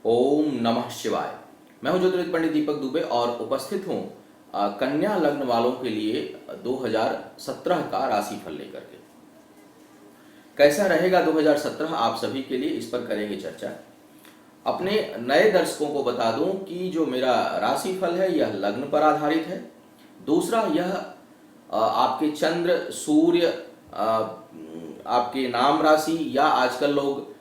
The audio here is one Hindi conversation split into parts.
ओम नमः शिवाय। मैं हूं ज्योतिर्विद पंडित दीपक दुबे और उपस्थित हूं कन्या लग्न वालों के लिए 2017 का राशिफल लेकर के। कैसा रहेगा 2017 आप सभी के लिए, इस पर करेंगे चर्चा। अपने नए दर्शकों को बता दूं कि जो मेरा राशिफल है यह लग्न पर आधारित है। दूसरा, यह आपके चंद्र, सूर्य, आपके नाम राशि या आजकल लोग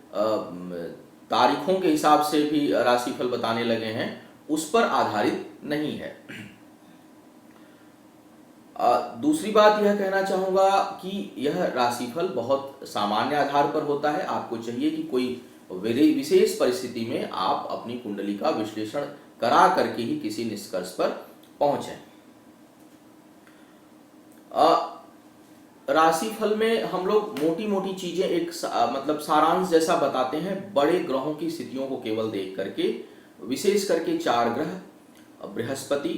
तारीखों के हिसाब से भी राशिफल बताने लगे हैं, उस पर आधारित नहीं है। दूसरी बात यह कहना चाहूँगा कि यह राशिफल बहुत सामान्य आधार पर होता है। आपको चाहिए कि कोई विशेष परिस्थिति में आप अपनी कुंडली का विश्लेषण करा करके ही किसी निष्कर्ष पर पहुंचें। राशिफल में हम लोग मोटी मोटी चीजें एक मतलब सारांश जैसा बताते हैं, बड़े ग्रहों की स्थितियों को केवल देख करके। विशेष करके 4 ग्रह बृहस्पति,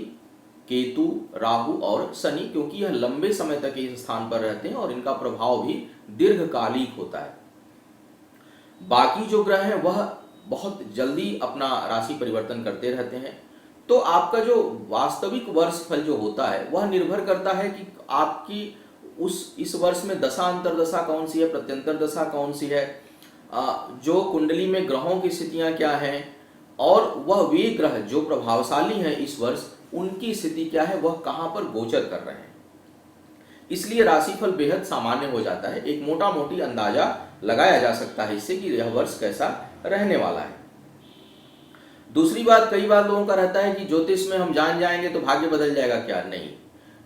केतु, राहु और शनि, क्योंकि यह लंबे समय तक इस स्थान पर रहते हैं और इनका प्रभाव भी दीर्घकालिक होता है। बाकी जो ग्रह हैं वह बहुत जल्दी अपना राशि परिवर्तन करते रहते हैं। तो आपका जो वास्तविक वर्ष फल जो होता है वह निर्भर करता है कि आपकी इस वर्ष में दशा अंतर्दशा कौन सी है, प्रत्यंतर दशा कौन सी है, जो कुंडली में ग्रहों की स्थितियां क्या हैं, और वह वे ग्रह जो प्रभावशाली हैं इस वर्ष उनकी स्थिति क्या है, वह कहां पर गोचर कर रहे हैं। इसलिए राशिफल बेहद सामान्य हो जाता है। एक मोटा मोटी अंदाजा लगाया जा सकता है इससे कि यह वर्ष कैसा रहने वाला है। दूसरी बात, कई बार लोगों का रहता है कि ज्योतिष में हम जान जाएंगे तो भाग्य बदल जाएगा। क्या? नहीं,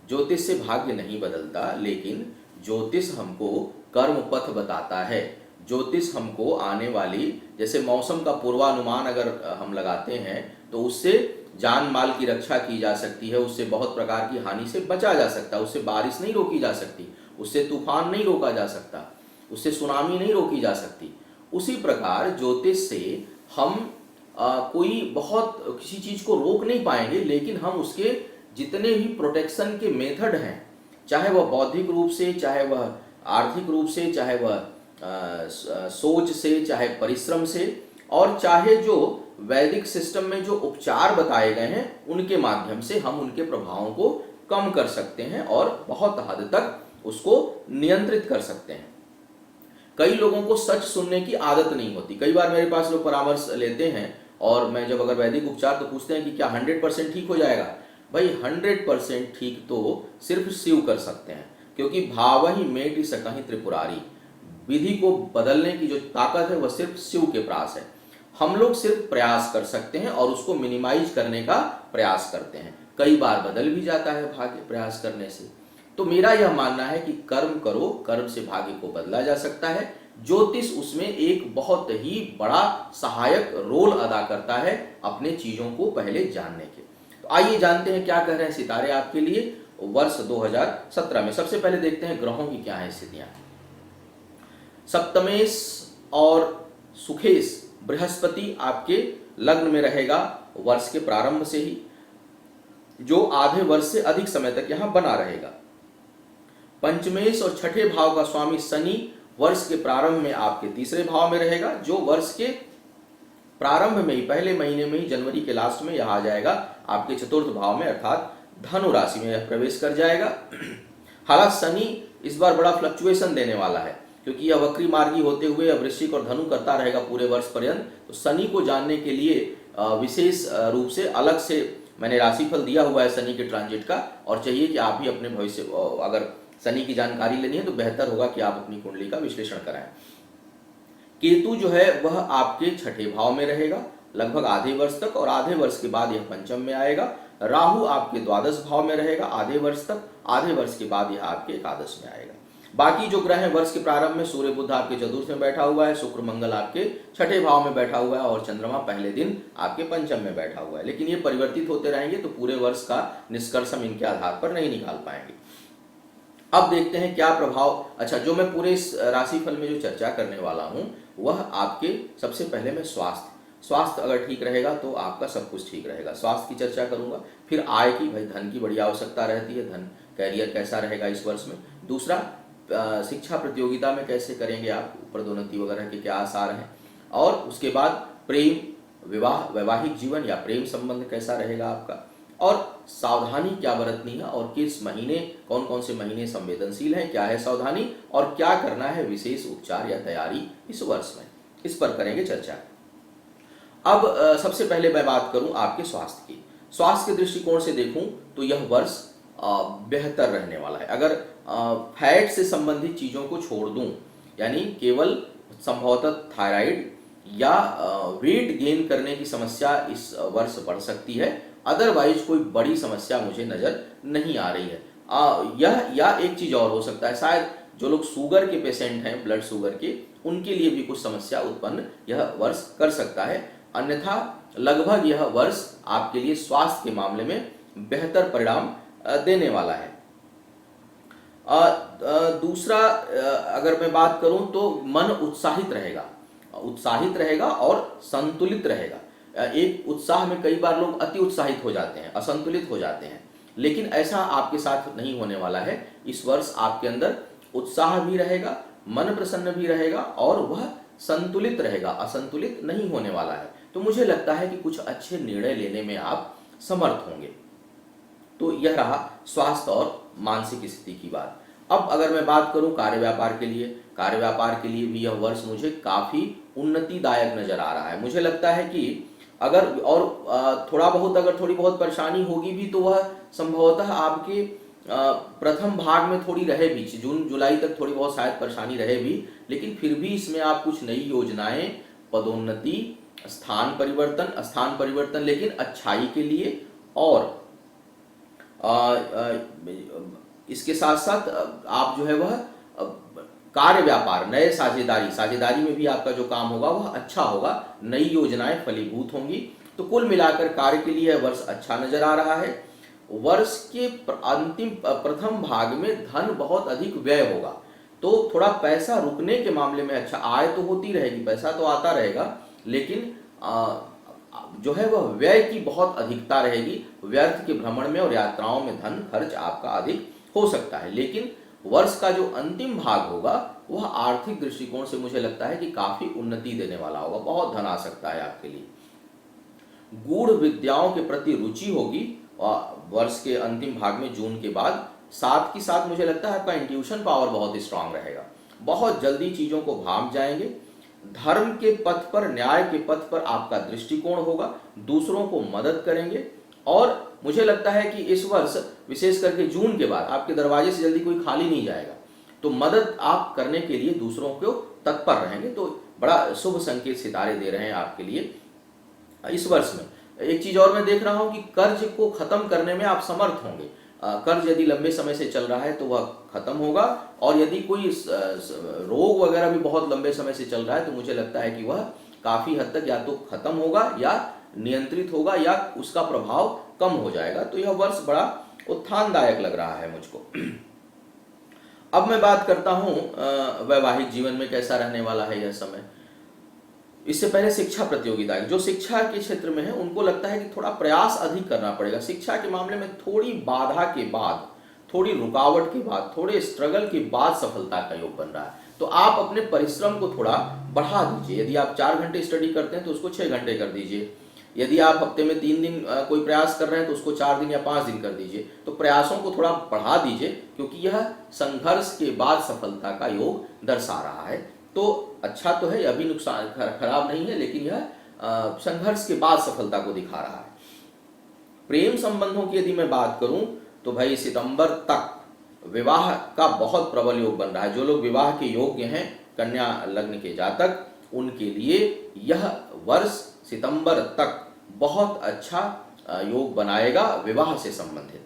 ज्योतिष से भाग्य नहीं बदलता, लेकिन ज्योतिष हमको कर्म पथ बताता है। ज्योतिष हमको आने वाली, जैसे मौसम का पूर्वानुमान अगर हम लगाते हैं तो उससे जान माल की रक्षा की जा सकती है, उससे बहुत प्रकार की हानि से बचा जा सकता है, उससे बारिश नहीं रोकी जा सकती, उससे तूफान नहीं रोका जा सकता, उससे सुनामी नहीं रोकी जा सकती। उसी प्रकार ज्योतिष से हम कोई बहुत किसी चीज को रोक नहीं पाएंगे, लेकिन हम उसके जितने भी प्रोटेक्शन के मेथड हैं, चाहे वह बौद्धिक रूप से, चाहे वह आर्थिक रूप से, चाहे वह सोच से, चाहे परिश्रम से, और चाहे जो वैदिक सिस्टम में जो उपचार बताए गए हैं उनके माध्यम से हम उनके प्रभावों को कम कर सकते हैं और बहुत हद तक उसको नियंत्रित कर सकते हैं। कई लोगों को सच सुनने की आदत नहीं होती। कई बार मेरे पास लोग परामर्श लेते हैं और मैं जब अगर वैदिक उपचार तो पूछते हैं कि क्या 100% ठीक हो जाएगा। भाई 100% ठीक तो सिर्फ शिव कर सकते हैं, क्योंकि भाव ही मेटि सकहि त्रिपुरारी। विधि को बदलने की जो ताकत है वह सिर्फ शिव के पास है। हम लोग सिर्फ प्रयास कर सकते हैं और उसको मिनिमाइज करने का प्रयास करते हैं। कई बार बदल भी जाता है भाग्य प्रयास करने से। तो मेरा यह मानना है कि कर्म करो, कर्म से भाग्य को बदला जा सकता है। ज्योतिष उसमें एक बहुत ही बड़ा सहायक रोल अदा करता है अपने चीजों को पहले जानने के। तो आइए जानते हैं क्या कह रहे हैं सितारे आपके लिए वर्ष 2017 में। सबसे पहले देखते हैं ग्रहों की क्या है स्थितियां। सप्तमेश और सुखेश बृहस्पति आपके लग्न में रहेगा वर्ष के प्रारंभ से ही, जो आधे वर्ष से अधिक समय तक यहां बना रहेगा। पंचमेश और छठे भाव का स्वामी शनि वर्ष के प्रारंभ में आपके तीसरे भाव में रहेगा, जो वर्ष के प्रारंभ में ही, पहले महीने में ही, जनवरी के लास्ट में यह आ जाएगा आपके चतुर्थ भाव में, अर्थात धनु राशि में प्रवेश कर जाएगा। हालांकि शनि इस बार बड़ा फ्लक्चुएशन देने वाला है, क्योंकि यह वक्री मार्गी होते हुए वृश्चिक और धनु करता रहेगा पूरे वर्ष पर्यंत। तो शनि को जानने के लिए विशेष रूप से अलग से मैंने राशिफल दिया हुआ है शनि के ट्रांजिट का, और चाहिए कि आप भी अपने भविष्य, अगर शनि की जानकारी लेनी है तो बेहतर होगा कि आप अपनी कुंडली का विश्लेषण कराएं। केतु जो है वह आपके छठे भाव में रहेगा लगभग आधे वर्ष तक, और आधे वर्ष के बाद यह पंचम में आएगा। राहु आपके द्वादश भाव में रहेगा आधे वर्ष तक, आधे वर्ष के बाद यह आपके एकादश में आएगा। बाकी जो ग्रह हैं वर्ष के प्रारंभ में सूर्य बुध आपके चतुर्थ में बैठा हुआ है, शुक्र मंगल आपके छठे भाव में बैठा हुआ है, और चंद्रमा पहले दिन आपके पंचम में बैठा हुआ है। लेकिन ये परिवर्तित होते रहेंगे, तो पूरे वर्ष का निष्कर्ष हम इनके आधार पर नहीं निकाल पाएंगे। अब देखते हैं क्या प्रभाव। अच्छा, जो मैं पूरे इस राशिफल में जो चर्चा करने वाला हूं वह आपके, सबसे पहले मैं स्वास्थ्य अगर ठीक रहेगा तो आपका सब कुछ ठीक रहेगा। स्वास्थ्य की चर्चा करूंगा। फिर आय की, भाई धन की बड़ी आवश्यकता रहती है, धन कैरियर कैसा रहेगा इस वर्ष में। दूसरा, शिक्षा प्रतियोगिता में कैसे करेंगे आप, पदोन्नति वगैरह के क्या आसार हैं। और उसके बाद प्रेम, वैवाहिक जीवन या प्रेम संबंध कैसा रहेगा आपका, और सावधानी क्या बरतनी है, और किस महीने, कौन कौन से महीने संवेदनशील हैं, क्या है सावधानी, और क्या करना है विशेष उपचार या तैयारी इस वर्ष में, इस पर करेंगे चर्चा। अब सबसे पहले मैं बात करूं आपके स्वास्थ्य की। स्वास्थ्य के दृष्टिकोण से देखूं तो यह वर्ष बेहतर रहने वाला है। अगर फैट से संबंधित चीज़ों को छोड़ दूं, यानी केवल संभवतः थायराइड या वेट गेन करने की समस्या इस वर्ष बढ़ सकती है, अदरवाइज कोई बड़ी समस्या मुझे नज़र नहीं आ रही है। यह या एक चीज़ और हो सकता है, शायद जो लोग शुगर के पेशेंट हैं, ब्लड शुगर के, उनके लिए भी कुछ समस्या उत्पन्न यह वर्ष कर सकता है। अन्यथा लगभग यह वर्ष आपके लिए स्वास्थ्य के मामले में बेहतर परिणाम देने वाला है। दूसरा, अगर मैं बात करूं तो मन उत्साहित रहेगा और संतुलित रहेगा। एक उत्साह में कई बार लोग अति उत्साहित हो जाते हैं, असंतुलित हो जाते हैं, लेकिन ऐसा आपके साथ नहीं होने वाला है। इस वर्ष आपके अंदर उत्साह भी रहेगा, मन प्रसन्न भी रहेगा और वह संतुलित रहेगा, असंतुलित नहीं होने वाला है। तो मुझे लगता है कि कुछ अच्छे निर्णय लेने में आप समर्थ होंगे। तो यह रहा स्वास्थ्य और मानसिक स्थिति की बात। अब अगर मैं बात करूं कार्य व्यापार के लिए भी यह वर्ष मुझे काफ़ी उन्नतिदायक नज़र आ रहा है। मुझे लगता है कि अगर और थोड़ी बहुत परेशानी होगी भी तो वह संभवतः आपके प्रथम भाग में थोड़ी रहे भी, जून जुलाई तक थोड़ी बहुत शायद परेशानी रहे भी, लेकिन फिर भी इसमें आप कुछ नई योजनाएं, पदोन्नति, स्थान परिवर्तन लेकिन अच्छाई के लिए, और इसके साथ साथ आप जो है वह कार्य व्यापार, नए साझेदारी में भी आपका जो काम होगा वह अच्छा होगा, नई योजनाएं फलीभूत होंगी। तो कुल मिलाकर कार्य के लिए यह वर्ष अच्छा नजर आ रहा है। वर्ष के प्रथम भाग में धन बहुत अधिक व्यय होगा, तो थोड़ा पैसा रुकने के मामले में अच्छा, आय तो होती रहेगी, पैसा तो आता रहेगा, लेकिन जो है वह व्यय की बहुत अधिकता रहेगी। व्यर्थ के भ्रमण में और यात्राओं में धन खर्च आपका अधिक हो सकता है। लेकिन वर्ष का जो अंतिम भाग होगा वह आर्थिक दृष्टिकोण से मुझे लगता है कि काफी उन्नति देने वाला होगा, बहुत धन आ सकता है आपके लिए। गूढ़ विद्याओं के प्रति रुचि होगी वर्ष के अंतिम भाग में, जून के बाद। साथ ही साथ मुझे लगता है आपका इंट्यूशन पावर बहुत स्ट्रांग रहेगा, बहुत जल्दी चीजों को भांप जाएंगे। धर्म के पथ पर, न्याय के पथ पर आपका दृष्टिकोण होगा, दूसरों को मदद करेंगे, और मुझे लगता है कि इस वर्ष विशेष करके जून के बाद आपके दरवाजे से जल्दी कोई खाली नहीं जाएगा, तो मदद आप करने के लिए दूसरों को तत्पर रहेंगे। तो बड़ा शुभ संकेत सितारे दे रहे हैं आपके लिए इस वर्ष में। एक चीज और मैं देख रहा हूं कि कर्ज को खत्म करने में आप समर्थ होंगे। कर्ज यदि लंबे समय से चल रहा है तो वह खत्म होगा, और यदि कोई रोग वगैरह भी बहुत लंबे समय से चल रहा है तो मुझे लगता है कि वह काफी हद तक या तो खत्म होगा या नियंत्रित होगा या उसका प्रभाव कम हो जाएगा। तो यह वर्ष बड़ा उत्थानदायक लग रहा है मुझको। अब मैं बात करता हूं वैवाहिक जीवन में कैसा रहने वाला है यह समय। इससे पहले शिक्षा प्रतियोगिता, जो शिक्षा के क्षेत्र में है उनको लगता है कि थोड़ा प्रयास अधिक करना पड़ेगा। शिक्षा के मामले में थोड़ी बाधा के बाद, थोड़ी रुकावट के बाद, थोड़े स्ट्रगल के बाद सफलता का योग बन रहा है। तो आप अपने परिश्रम को थोड़ा बढ़ा दीजिए। यदि आप 4 घंटे स्टडी करते हैं तो उसको 6 घंटे कर दीजिए। यदि आप हफ्ते में 3 दिन कोई प्रयास कर रहे हैं तो उसको 4 दिन या 5 दिन कर दीजिए। तो प्रयासों को थोड़ा बढ़ा दीजिए, क्योंकि यह संघर्ष के बाद सफलता का योग दर्शा रहा है। तो अच्छा तो है, यह भी नुकसान खराब नहीं है, लेकिन यह संघर्ष के बाद सफलता को दिखा रहा है। प्रेम संबंधों की यदि मैं बात करूं तो भाई सितंबर तक विवाह का बहुत प्रबल योग बन रहा है। जो लोग विवाह के योग्य हैं, कन्या लग्न के जातक, उनके लिए यह वर्ष सितंबर तक बहुत अच्छा योग बनाएगा विवाह से संबंधित।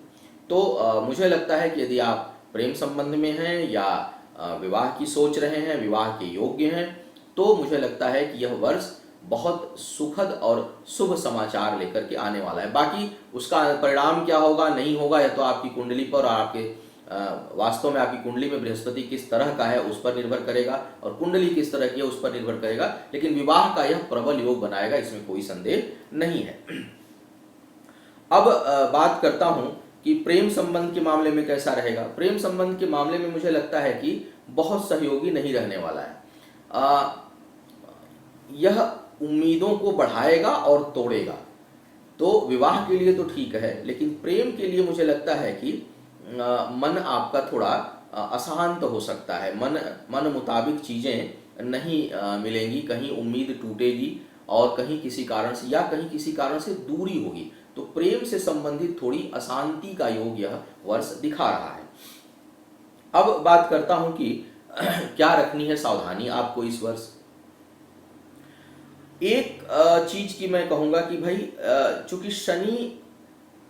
तो मुझे लगता है कि यदि आप प्रेम संबंध में हैं या विवाह की सोच रहे हैं, विवाह के योग्य हैं, तो मुझे लगता है कि यह वर्ष बहुत सुखद और शुभ समाचार लेकर के आने वाला है। बाकी उसका परिणाम क्या होगा नहीं होगा, यह तो आपकी कुंडली पर और आपके वास्तव में आपकी कुंडली में बृहस्पति किस तरह का है उस पर निर्भर करेगा, और कुंडली किस तरह की है उस पर निर्भर करेगा। लेकिन विवाह का यह प्रबल योग बनाएगा, इसमें कोई संदेह नहीं है। अब बात करता हूं कि प्रेम संबंध के मामले में कैसा रहेगा। प्रेम संबंध के मामले में मुझे लगता है कि बहुत सहयोगी नहीं रहने वाला है। यह उम्मीदों को बढ़ाएगा और तोड़ेगा। तो विवाह के लिए तो ठीक है, लेकिन प्रेम के लिए मुझे लगता है कि मन आपका थोड़ा अशांत हो सकता है, मन मुताबिक चीज़ें नहीं मिलेंगी, कहीं उम्मीद टूटेगी और कहीं किसी कारण से या कहीं किसी कारण से दूरी होगी। तो प्रेम से संबंधित थोड़ी अशांति का योग यह वर्ष दिखा रहा है। अब बात करता हूं कि क्या रखनी है सावधानी आपको इस वर्ष। एक चीज की मैं कहूंगा कि भाई चूंकि शनि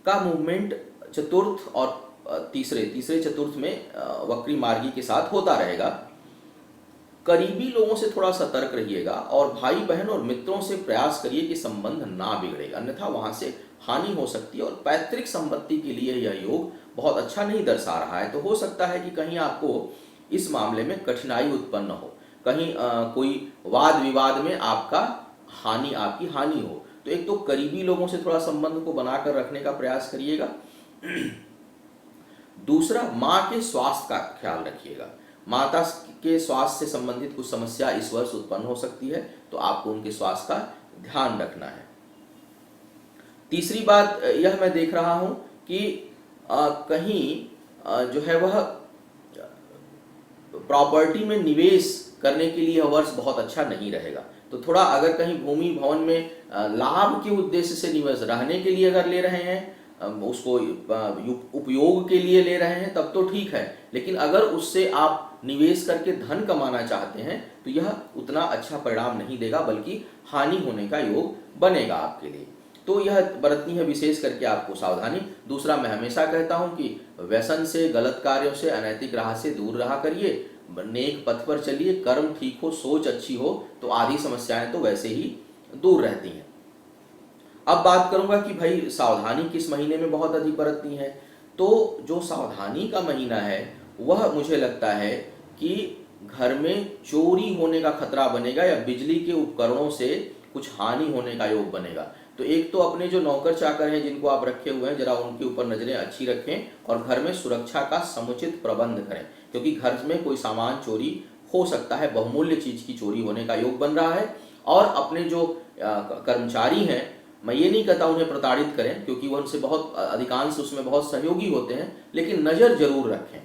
का मूवमेंट चतुर्थ और तीसरे चतुर्थ में वक्री मार्गी के साथ होता रहेगा, करीबी लोगों से थोड़ा सतर्क रहिएगा और भाई बहन और मित्रों से प्रयास करिए कि संबंध ना बिगड़ेगा, अन्यथा वहां से हानि हो सकती है। और पैतृक संपत्ति के लिए यह योग बहुत अच्छा नहीं दर्शा रहा है। तो हो सकता है कि कहीं आपको इस मामले में कठिनाई उत्पन्न हो, कहीं कोई वाद विवाद में आपकी हानि हो। तो एक तो करीबी लोगों से थोड़ा संबंध को बनाकर रखने का प्रयास करिएगा। दूसरा, माँ के स्वास्थ्य का ख्याल रखिएगा। माता के स्वास्थ्य से संबंधित कुछ समस्या इस वर्ष उत्पन्न हो सकती है, तो आपको उनके स्वास्थ्य का ध्यान रखना है। तीसरी बात यह मैं देख रहा हूं कि कहीं जो है वह प्रॉपर्टी में निवेश करने के लिए यह वर्ष बहुत अच्छा नहीं रहेगा। तो थोड़ा अगर कहीं भूमि भवन में लाभ के उद्देश्य से निवेश, रहने के लिए अगर ले रहे हैं, उसको उपयोग के लिए ले रहे हैं, तब तो ठीक है। लेकिन अगर उससे आप निवेश करके धन कमाना चाहते हैं तो यह उतना अच्छा परिणाम नहीं देगा, बल्कि हानि होने का योग बनेगा आपके लिए। तो यह बरतनी है विशेष करके आपको सावधानी। दूसरा, मैं हमेशा कहता हूं कि व्यसन से, गलत कार्यों से, अनैतिक राह से दूर रहा करिए, नेक पथ पर चलिए, कर्म ठीक हो, सोच अच्छी हो, तो आधी समस्याएं तो वैसे ही दूर रहती हैं। अब बात करूंगा कि भाई सावधानी किस महीने में बहुत अधिक बरतनी है। तो जो सावधानी का महीना है वह मुझे लगता है कि घर में चोरी होने का खतरा बनेगा या बिजली के उपकरणों से कुछ हानि होने का योग बनेगा। तो एक तो अपने जो नौकर चाकर हैं जिनको आप रखे हुए हैं, जरा उनके ऊपर नजरें अच्छी रखें और घर में सुरक्षा का समुचित प्रबंध करें, क्योंकि घर में कोई सामान चोरी हो सकता है, बहुमूल्य चीज की चोरी होने का योग बन रहा है। और अपने जो कर्मचारी हैं, मैं ये नहीं कहता उन्हें प्रताड़ित करें, क्योंकि वह उनसे बहुत अधिकांश उसमें बहुत सहयोगी होते हैं, लेकिन नज़र जरूर रखें,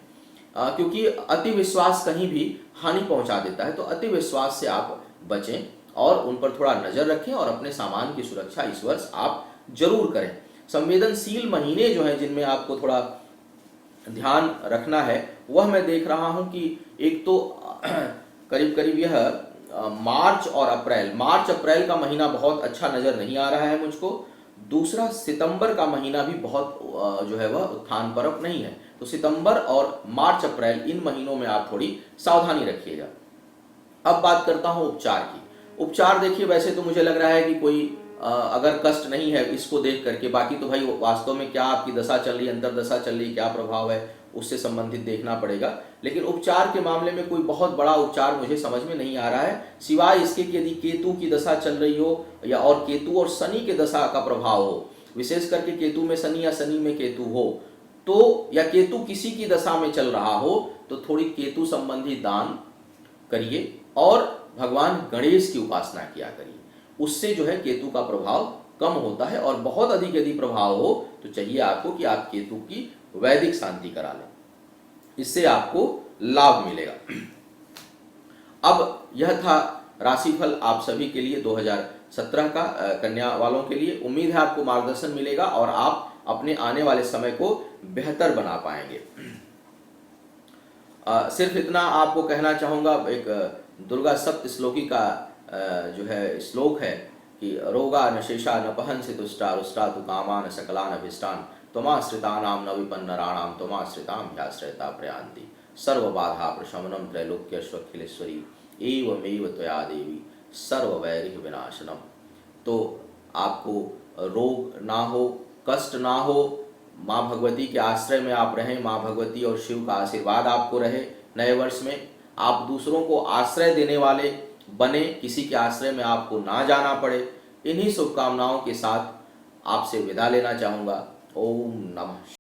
क्योंकि अति विश्वास कहीं भी हानि पहुंचा देता है। तो अति विश्वास से आप बचें और उन पर थोड़ा नज़र रखें और अपने सामान की सुरक्षा इस वर्ष आप जरूर करें। संवेदनशील महीने जो हैं जिनमें आपको थोड़ा ध्यान रखना है, वह मैं देख रहा हूं कि एक तो करीब करीब यह मार्च अप्रैल का महीना बहुत अच्छा नजर नहीं आ रहा है मुझको। दूसरा, सितंबर का महीना भी बहुत जो है वह उत्थान परक नहीं है। तो सितंबर और मार्च अप्रैल इन महीनों में आप थोड़ी सावधानी रखिएगा। अब बात करता हूं उपचार की। उपचार देखिए, वैसे तो मुझे लग रहा है कि कोई अगर कष्ट नहीं है इसको देख करके, बाकी तो भाई वास्तव में क्या आपकी दशा चल रही है, अंतरदशा चल रही है, क्या प्रभाव है उससे संबंधित देखना पड़ेगा। लेकिन उपचार के मामले में कोई बहुत बड़ा उपचार मुझे समझ में नहीं आ रहा है, सिवाय इसके कि यदि केतु की दशा चल रही हो या और केतु और शनि के दशा का प्रभाव हो, विशेष करके केतु में शनि या शनि में केतु हो, तो या केतु किसी की दशा में चल रहा हो, तो थोड़ी केतु संबंधी दान करिए और भगवान गणेश की उपासना किया करिए। उससे जो है केतु का प्रभाव कम होता है। और बहुत अधिक यदि प्रभाव हो तो चाहिए आपको कि आप केतु की वैदिक शांति करा लें, इससे आपको लाभ मिलेगा। अब यह था राशिफल आप सभी के लिए 2017 का कन्या वालों के लिए। उम्मीद है आपको मार्गदर्शन मिलेगा और आप अपने आने वाले समय को बेहतर बना पाएंगे। सिर्फ इतना आपको कहना चाहूंगा, एक दुर्गा सप्त श्लोकी का जो है श्लोक है कि रोगा न शेषा न पहंसि तुष्टा रुष्टा तु कामान सकलान अभिष्टान त्वमाश्रितानां न विपन्नराणां त्वमाश्रितां ह्याश्रयता प्रयान्ति सर्व बाधा प्रशमनम त्रैलोक्यश्वखिलेश्वरी एवमेव त्वया देवी सर्ववैरिः विनाशनम। तो आपको रोग ना हो, कष्ट ना हो, माँ भगवती के आश्रय में आप रहें, माँ भगवती और शिव का आशीर्वाद आपको रहे। नए वर्ष में आप दूसरों को आश्रय देने वाले बने, किसी के आश्रय में आपको ना जाना पड़े। इन्हीं शुभकामनाओं के साथ आपसे विदा लेना चाहूँगा। ओम नमः।